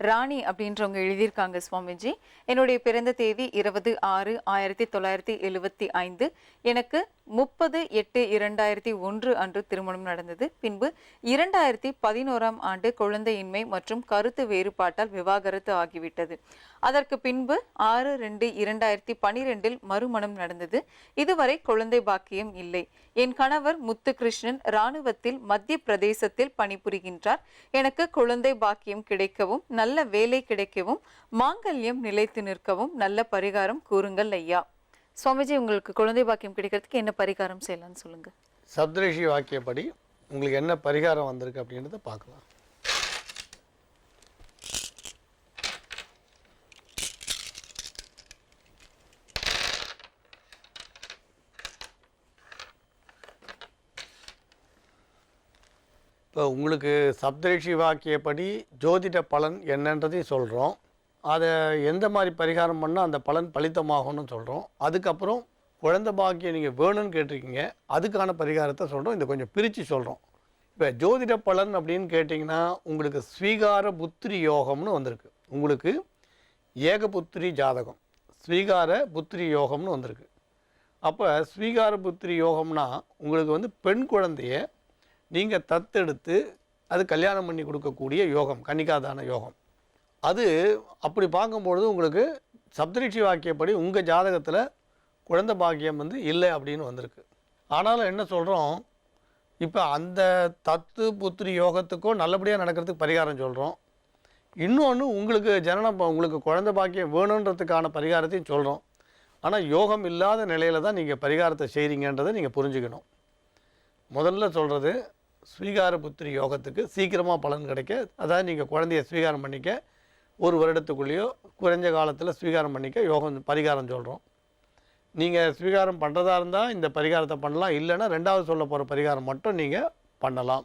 ராணி அப்படின்றவங்க எழுதியிருக்காங்க சுவாமிஜி. என்னுடைய பிறந்த தேதி 20/6/1975. எனக்கு 30/8/2001 அன்று திருமணம் நடந்தது. பின்பு 2011ஆம் ஆண்டு குழந்தையின்மை மற்றும் கருத்து வேறுபாட்டால் விவாகரத்து ஆகிவிட்டது. அதற்கு பின்பு 6/2/2012 மறுமணம் நடந்தது. இதுவரை குழந்தை பாக்கியம் இல்லை. என் கணவர் முத்துகிருஷ்ணன் இராணுவத்தில் மத்திய பிரதேசத்தில் பணிபுரிகின்றார். எனக்கு குழந்தை பாக்கியம் கிடைக்கவும், நல்ல வேலை கிடைக்கவும், மாங்கல்யம் நிலைத்து நிற்கவும் நல்ல பரிகாரம் கூறுங்கள் ஐயா. சுவாமிஜி, உங்களுக்கு குழந்தை பாக்கியம் கிடைக்கிறதுக்கு என்ன பரிகாரம் செய்யலாம்னு சொல்லுங்க. சப்தரிஷி வாக்கியப்படி உங்களுக்கு என்ன பரிகாரம் வந்திருக்கு அப்படின்றத பார்க்கலாம். இப்போ உங்களுக்கு சப்தரிஷி வாக்கியப்படி ஜோதிட பலன் என்னன்றதையும் சொல்கிறோம். அதை எந்த மாதிரி பரிகாரம் பண்ணால் அந்த பலன் பலித்தமாகும்னு சொல்கிறோம். அதுக்கப்புறம் குழந்தை பாக்கியம் நீங்கள் வேணும்னு கேட்டிருக்கீங்க, அதுக்கான பரிகாரத்தை சொல்கிறோம். இதை கொஞ்சம் பிரித்து சொல்கிறோம். இப்போ ஜோதிட பலன் அப்படின்னு கேட்டிங்கன்னா உங்களுக்கு ஸ்வீகார புத்திரி யோகம்னு வந்திருக்கு. உங்களுக்கு ஏகபுத்திரி ஜாதகம், ஸ்வீகார புத்திரி யோகம்னு வந்திருக்கு. அப்போ ஸ்வீகார புத்திரி யோகம்னா உங்களுக்கு பெண் குழந்தைய நீங்கள் தத்தெடுத்து அது கல்யாணம் பண்ணி கொடுக்கக்கூடிய யோகம், கன்னிகாதான யோகம். அது அப்படி பார்க்கும்பொழுது உங்களுக்கு சப்தரிஷி வாக்கியப்படி உங்கள் ஜாதகத்தில் குழந்தை பாக்கியம் இல்லை அப்படின்னு வந்திருக்கு. ஆனாலும் என்ன சொல்கிறோம், இப்போ அந்த தத்து புத்திரி யோகத்துக்கும் நல்லபடியாக நடக்கிறதுக்கு பரிகாரம் சொல்கிறோம். இன்னொன்று உங்களுக்கு குழந்தை பாக்கியம் வேணுன்றதுக்கான பரிகாரத்தையும் சொல்கிறோம். ஆனால் யோகம் இல்லாத நிலையில் தான் நீங்கள் பரிகாரத்தை செய்கிறீங்கன்றதை நீங்கள் புரிஞ்சுக்கணும். முதல்ல சொல்கிறது ஸ்வீகார புத்திரி யோகத்துக்கு சீக்கிரமாக பலன் கிடைக்க, அதாவது நீங்கள் குழந்தைய ஸ்வீகாரம் பண்ணிக்க 1 வருடத்துக்குள்ளேயோ குறைஞ்ச காலத்தில் ஸ்வீகாரம் பண்ணிக்க யோகம் பரிகாரம் சொல்கிறோம். நீங்கள் ஸ்வீகாரம் பண்ணுறதா இருந்தால் இந்த பரிகாரத்தை பண்ணலாம், இல்லைன்னா 2வது சொல்ல போகிற பரிகாரம் மட்டும் நீங்கள் பண்ணலாம்.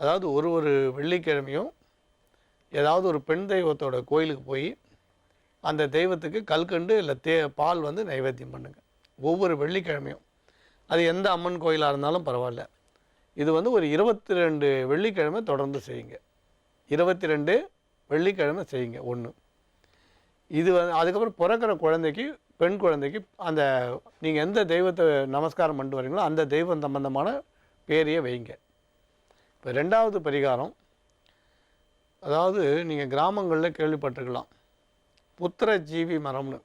அதாவது ஒரு வெள்ளிக்கிழமையும் ஏதாவது ஒரு பெண் தெய்வத்தோட கோயிலுக்கு போய் அந்த தெய்வத்துக்கு கல்கண்டு இல்லை பால் நைவேத்தியம் பண்ணுங்கள். ஒவ்வொரு வெள்ளிக்கிழமையும் அது எந்த அம்மன் கோயிலாக இருந்தாலும் பரவாயில்ல. இது ஒரு 22 வெள்ளிக்கிழமை தொடர்ந்து செய்யுங்க. 22 வெள்ளிக்கிழமை செய்யுங்க. 1 இது அதுக்கப்புறம் பிறக்கிற குழந்தைக்கு, பெண் குழந்தைக்கு அந்த நீங்கள் எந்த தெய்வத்தை நமஸ்காரம் பண்ணிட்டு வரீங்களோ அந்த தெய்வம் சம்பந்தமான பேரையே வைங்க. இப்போ 2வது பரிகாரம், அதாவது நீங்கள் கிராமங்களில் கேள்விப்பட்டிருக்கலாம், புத்திர ஜீவி மரம்னு.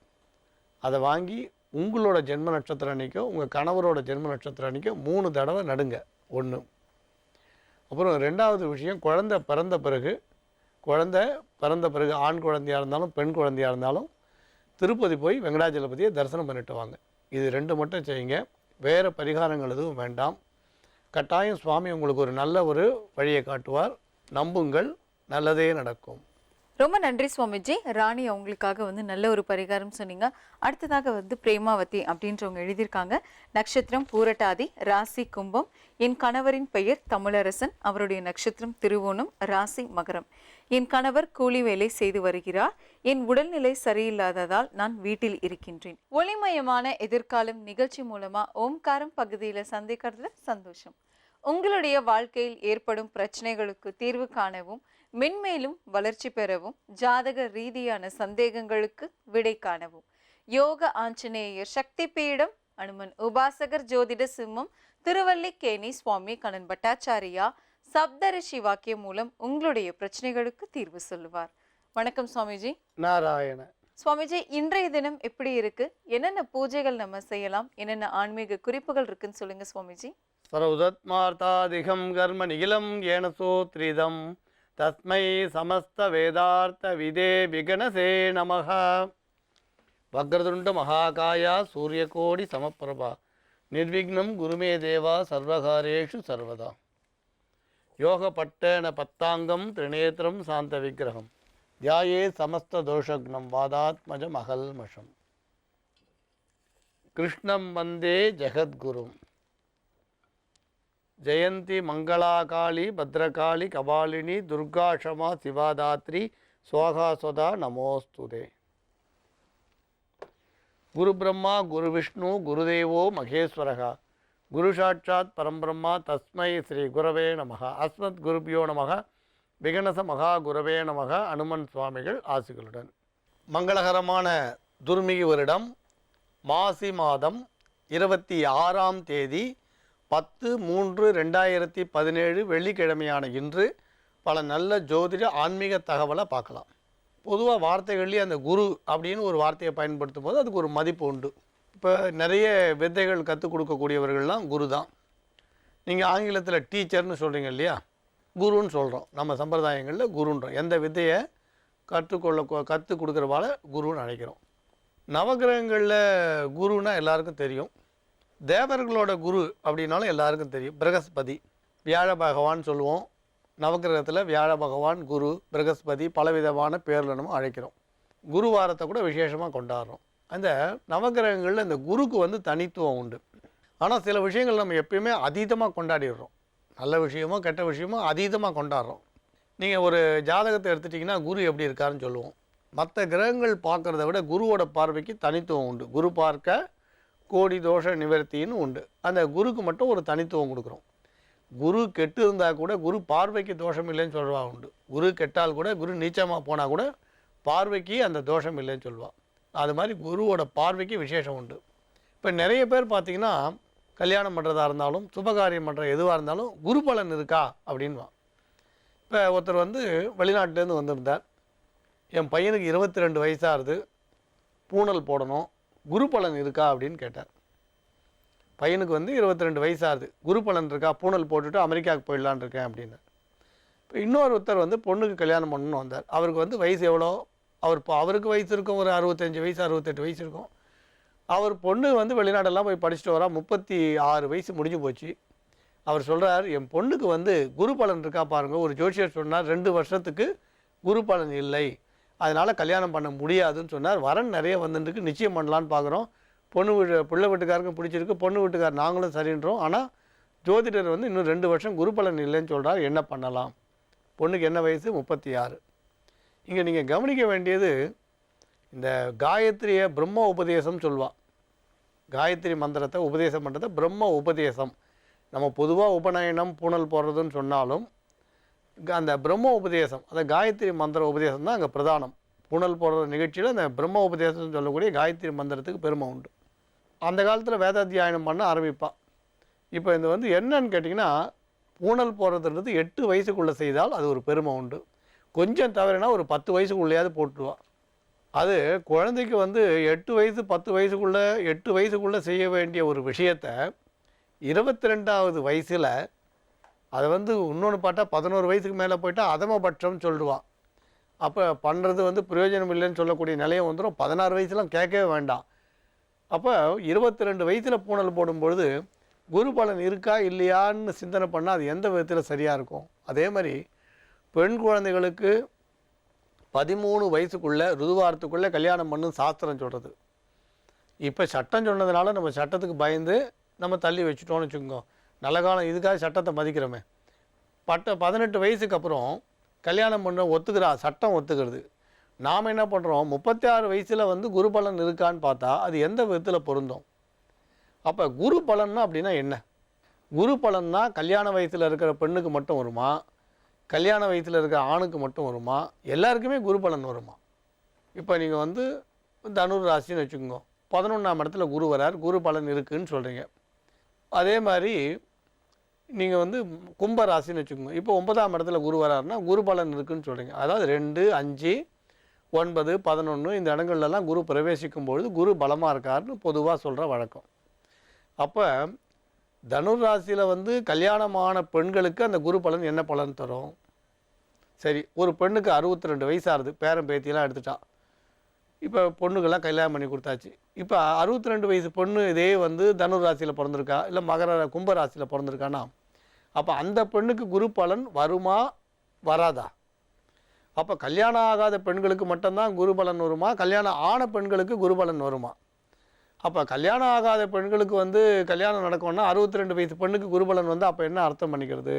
அதை வாங்கி உங்களோட ஜென்ம நட்சத்திரம் அன்றைக்கோ உங்கள் கணவரோட ஜென்ம நட்சத்திரம் அன்றைக்கோ 3 தடவை நடுங்க. 1. அப்புறம் 2வது விஷயம், குழந்தை பிறந்த பிறகு ஆண் குழந்தையாக இருந்தாலும் பெண் குழந்தையாக இருந்தாலும் திருப்பதி போய் வெங்கடாஜலபதியை தரிசனம் பண்ணிட்டு வாங்க. இது 2 மட்டும் செய்யுங்க. வேறு பரிகாரங்கள் எதுவும் வேண்டாம். கட்டாயம் சுவாமி உங்களுக்கு ஒரு நல்ல வழியை காட்டுவார். நம்புங்கள், நல்லதே நடக்கும். ரொம்ப நன்றி சுவாமிஜி. ராணி அவங்களுக்காக நல்ல ஒரு பரிகாரம் சொன்னீங்க. அடுத்ததாக பிரேமாவதி அப்படின்றவங்க எழுதியிருக்காங்க. நட்சத்திரம் பூரட்டாதி, ராசி கும்பம். என் கணவரின் பெயர் தமிழரசன், அவருடைய நட்சத்திரம் திருவோணம், ராசி மகரம். என் கணவர் கூலி வேலை செய்து வருகிறார். என் உடல்நிலை சரியில்லாததால் நான் வீட்டில் இருக்கின்றேன். ஒளிமயமான எதிர்காலம் நிகழ்ச்சி மூலமா ஓம்காரம் பகுதியில் சந்திக்கிறதுல சந்தோஷம். உங்களுடைய வாழ்க்கையில் ஏற்படும் பிரச்சனைகளுக்கு தீர்வு காணவும், மென்மேலும் வளர்ச்சி பெறவும், ஜாதக ரீதியான சந்தேகங்களுக்கு விடை காணவும் யோக ஆஞ்சநேயர் சக்தி பீடம், அனுமன் உபாசகர் ஜோதிட சிம்மம், திருவல்லிக்கேணி சுவாமி கண்ணன் பட்டாச்சாரியா சப்தரிஷி வாக்கியம் மூலம் உங்களுடைய பிரச்சனைகளுக்கு தீர்வு சொல்லுவார். வணக்கம் சுவாமிஜி. நாராயண. சுவாமிஜி, இன்றைய தினம் எப்படி இருக்கு? என்னென்ன பூஜைகள் நம்ம செய்யலாம்? என்னென்ன ஆன்மீக குறிப்புகள் இருக்குன்னு சொல்லுங்க சுவாமிஜி. சரௌதத்மார்த்தாதிகம் கர்ம நிகிலம் ஏனசோ த்ரிதம் தஸ்மை சமஸ்த வேதார்த்த விதே விகனசே நமஹ. வக்ரதுண்ட மகாகாயா சூரியகோடி சமப்பிரபா நிர்விக்னம் குருமே தேவா சர்வகாரேஷு சர்வதா. யோகப்பட்டேன பத்தாங்கம் திரிநேத்திரம் சாந்த விக்கிரகம் தியாயே சமஸ்த தோஷக்னம் வாதாத்மஜம் அகல்மஷம். கிருஷ்ணம் வந்தே ஜெகத்குரும். ஜெயந்தி மங்களாகாளி பத்ரகாளி கபாலினி துர்கா க்ஷமா சிவாதாத்ரி ஸ்வாகாஸ்வதா நமோஸ்துதே. குரு பிரம்மா குரு விஷ்ணு குருதேவோ மகேஸ்வரகா குரு சாட்சாத் பரம்பிரம்மா தஸ்மை ஸ்ரீ குரவே நமஹ. அஸ்மத் குருபியோ நமஹ. விகனச மகா குரவே நமக அனுமன் சுவாமிகள் ஆசிகளுடன். மங்களகரமான துர்மிகி வருடம் மாசி மாதம் 26ஆம் தேதி 10/3/2017 வெள்ளிக்கிழமையான இன்று பல நல்ல ஜோதிட ஆன்மீக தகவலை பார்க்கலாம். பொதுவாக வார்த்தைகள்லேயே அந்த குரு அப்படின்னு ஒரு வார்த்தையை பயன்படுத்தும் போது அதுக்கு ஒரு மதிப்பு உண்டு. இப்போ நிறைய வித்தைகள் கற்றுக் கொடுக்கக்கூடியவர்கள்லாம் குரு தான். நீங்கள் ஆங்கிலத்தில் டீச்சர்னு சொல்கிறீங்க இல்லையா, குருன்னு சொல்கிறோம். நம்ம சம்பிரதாயங்களில் குருன்றோம். எந்த வித்தையை கற்றுக் கொடுக்குறவால குருன்னு அழைக்கிறோம். நவகிரகங்களில் குருன்னா எல்லாருக்கும் தெரியும். தேவர்களோட குரு அப்படின்னாலும் எல்லாருக்கும் தெரியும். பிரகஸ்பதி, வியாழ பகவான் சொல்லுவோம். நவகிரகத்தில் வியாழ பகவான், குரு, பிரகஸ்பதி பலவிதமான பேரில் நம்ம அழைக்கிறோம். குரு வாரத்தை கூட விசேஷமாக கொண்டாடுறோம். அந்த நவகிரகங்களில் இந்த குருக்கு வந்து தனித்துவம் உண்டு. ஆனால் சில விஷயங்கள் நம்ம எப்பயுமே அதீதமாக கொண்டாடிடுறோம். நல்ல விஷயமோ கெட்ட விஷயமோ அதீதமாக கொண்டாடுறோம். நீங்கள் ஒரு ஜாதகத்தை எடுத்துட்டிங்கன்னா குரு எப்படி இருக்காருன்னு சொல்லுவோம். மற்ற கிரகங்கள் பார்க்குறத விட குருவோட பார்வைக்கு தனித்துவம் உண்டு. குரு பார்க்க கோடி தோஷ நிவர்த்தின்னு உண்டு. அந்த குருக்கு மட்டும் ஒரு தனித்துவம் கொடுக்குறோம். குரு கெட்டு இருந்தால் கூட குரு பார்வைக்கு தோஷம் இல்லைன்னு சொல்லுவா உண்டு. குரு கெட்டால் கூட, குரு நீச்சமாக போனால் கூட பார்வைக்கு அந்த தோஷம் இல்லைன்னு சொல்லுவாள். அது மாதிரி குருவோட பார்வைக்கு விசேஷம் உண்டு. இப்போ நிறைய பேர் பார்த்திங்கன்னா கல்யாணம் பண்ணுறதா இருந்தாலும் சுபகாரியம் பண்ணுற எதுவாக இருந்தாலும் குரு பலன் இருக்கா அப்படின்வா. இப்போ ஒருத்தர் வந்து வெளிநாட்டிலேருந்து வந்திருந்தார். என் பையனுக்கு 22 வயசாகுது, பூணல் போடணும், குரு பலன் இருக்கா அப்படின்னு கேட்டார். பையனுக்கு வந்து 22 வயசாகுது, குரு பலன் இருக்கா, பூணல் போட்டுட்டு அமெரிக்காவுக்கு போயிடலான்னு இருக்கேன் அப்படின்னு. இப்போ இன்னொருத்தர் வந்து பொண்ணுக்கு கல்யாணம் பண்ணணும்னு வந்தார். அவருக்கு வந்து வயசு எவ்வளோ, அவருக்கு வயசு இருக்கும் ஒரு 65 வயசு 68 வயசு இருக்கும். அவர் பொண்ணு வந்து வெளிநாடெல்லாம் போய் படிச்சுட்டு வரா. 36 வயசு முடிஞ்சு போச்சு. அவர் சொல்கிறார், என் பொண்ணுக்கு வந்து குரு பலன் இருக்கா பாருங்கள். ஒரு ஜோசியர் சொன்னார் 2 வருஷத்துக்கு குரு பலன் இல்லை, அதனால் கல்யாணம் பண்ண முடியாதுன்னு சொன்னார். வரன் நிறைய வந்துருக்கு, நிச்சயம் பண்ணலான்னு பார்க்குறோம். பிள்ளை வீட்டுக்காருக்கும் பிடிச்சிருக்கு, பொண்ணு வீட்டுக்கார் நாங்களும் சரின்றோம். ஆனால் ஜோதிடர் வந்து இன்னும் 2 வருஷம் குரு பலன் இல்லைன்னு சொல்கிறார், என்ன பண்ணலாம்? பொண்ணுக்கு என்ன வயசு? 36. இங்கே நீங்கள் கவனிக்க வேண்டியது, இந்த காயத்ரியை பிரம்ம உபதேசம் சொல்லுவாள். காயத்ரி மந்திரத்தை உபதேசம் பண்ணுறத பிரம்ம உபதேசம். நம்ம பொதுவாக உபநயனம் பூணல் போடுறதுன்னு சொன்னாலும் அந்த பிரம்ம உபதேசம், அந்த காயத்ரி மந்திர உபதேசம் தான் அங்கே பிரதானம். பூணல் போடுற நிகழ்ச்சியில் அந்த பிரம்ம உபதேசம் சொல்லக்கூடிய காயத்ரி மந்திரத்துக்கு பெருமை உண்டு. அந்த காலத்தில் வேதாத்தியாயனம் பண்ண ஆரம்பிப்பாள். இப்போ இது வந்து என்னன்னு கேட்டிங்கன்னா, பூணல் போடுறதுன்றது 8 வயசுக்குள்ளே செய்தால் அது ஒரு பெருமை உண்டு. கொஞ்சம் தவறுனா ஒரு 10 வயசுக்குள்ளேயாவது போட்டுருவாள். அது குழந்தைக்கு வந்து 8 வயசு 10 வயசுக்குள்ளே 8 வயசுக்குள்ளே செய்ய வேண்டிய ஒரு விஷயத்தை 22வது வயசில் அதை வந்து இன்னொன்று பார்த்தா 11 வயசுக்கு மேலே போயிட்டால் அதமபட்சம்னு சொல்லுவாள். அப்போ பண்ணுறது வந்து பிரயோஜனம் இல்லைன்னு சொல்லக்கூடிய நிலையம் வந்துடும். 16 வயசுலாம் கேட்கவே வேண்டாம். அப்போ 22 வயசில் பூணல் போடும்பொழுது குரு பலன் இருக்கா இல்லையான்னு சிந்தனை பண்ணால் அது எந்த விதத்தில் சரியாக இருக்கும். அதே மாதிரி பெண் குழந்தைகளுக்கு 13 வயசுக்குள்ளே ருதுவாரத்துக்குள்ளே கல்யாணம் பண்ணுன்னு சாஸ்திரம் சொல்கிறது. இப்போ சட்டம் சொன்னதுனால நம்ம சட்டத்துக்கு பயந்து நம்ம தள்ளி வச்சுட்டோன்னு வச்சுக்கோங்க. நல்ல காலம் இதுக்காக சட்டத்தை மதிக்கிறோமே. 18 வயசுக்கு அப்புறம் கல்யாணம் பண்ண ஒத்துக்கிறா, சட்டம் ஒத்துக்கிறது. நாம் என்ன பண்ணுறோம், 36 வயசில் வந்து குரு பலன் இருக்கான்னு பார்த்தா அது எந்த விதத்தில் பொருந்தும்? அப்போ குரு பலன்னா அப்படின்னா என்ன? குரு பலன்னா கல்யாண வயசில் இருக்கிற பெண்ணுக்கு மட்டும் வருமா, கல்யாண வயசில் இருக்கிற ஆணுக்கு மட்டும் வருமா, எல்லாருக்குமே குரு பலன் வருமா? இப்போ நீங்கள் வந்து தனுர் ராசின்னு வச்சுக்கோங்க, 11ஆம் இடத்துல குரு வரார், குரு பலன் இருக்குதுன்னு சொல்கிறீங்க. அதே மாதிரி நீங்கள் வந்து கும்ப ராசின்னு வச்சுக்கோங்க, இப்போ 9ஆம் இடத்துல குரு வராருன்னா குரு பலன் இருக்குதுன்னு சொல்கிறீங்க. அதாவது 2, 5, 9, 11 இந்த இடங்கள்லாம் குரு பிரவேசிக்கும் பொழுது குரு பலமாக இருக்காருன்னு பொதுவாக சொல்கிற வழக்கம். அப்போ தனுர் ராசியில் வந்து கல்யாணமான பெண்களுக்கு அந்த குரு பலன் என்ன பலன் தரும்? சரி, ஒரு பெண்ணுக்கு 62 வயசாகுது, பேரன் பேத்தியெல்லாம் எடுத்துட்டா. இப்போ பொண்ணுக்கெல்லாம் கல்யாணம் பண்ணி கொடுத்தாச்சு. இப்போ 62 வயசு பொண்ணு இதே வந்து தனுர் ராசியில் பிறந்திருக்கா, இல்லை கும்ப ராசியில் பிறந்திருக்கானா, அப்போ அந்த பெண்ணுக்கு குரு பலன் வருமா வராதா? அப்போ கல்யாணம் ஆகாத பெண்களுக்கு மட்டும்தான் குரு பலன் வருமா, கல்யாணம் ஆன பெண்களுக்கு குரு பலன் வருமா? அப்போ கல்யாணம் ஆகாத பெண்களுக்கு வந்து கல்யாணம் நடக்கும்னா 62 வயசு பெண்ணுக்கு குரு பலன் வந்து அப்போ என்ன அர்த்தம் பண்ணிக்கிறது?